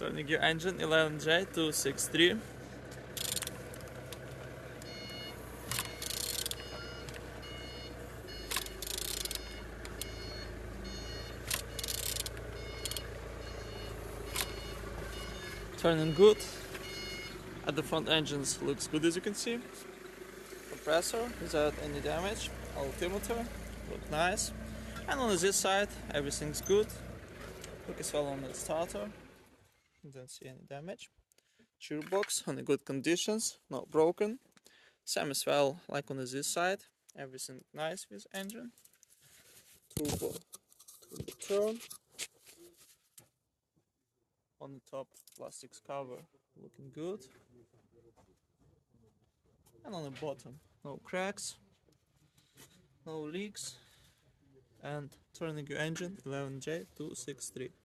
Turning your engine 11J263. Turning good. At the front engines looks good, as you can see. Compressor without any damage. Altimeter look nice. And on this side everything's good. Look as well on the starter. Don't see any damage. Gearbox on good conditions, not broken. Same as well like on this side. Everything nice with engine. Turbo turn. On the top plastics cover looking good. And on the bottom no cracks, no leaks. And turning your engine 11J263.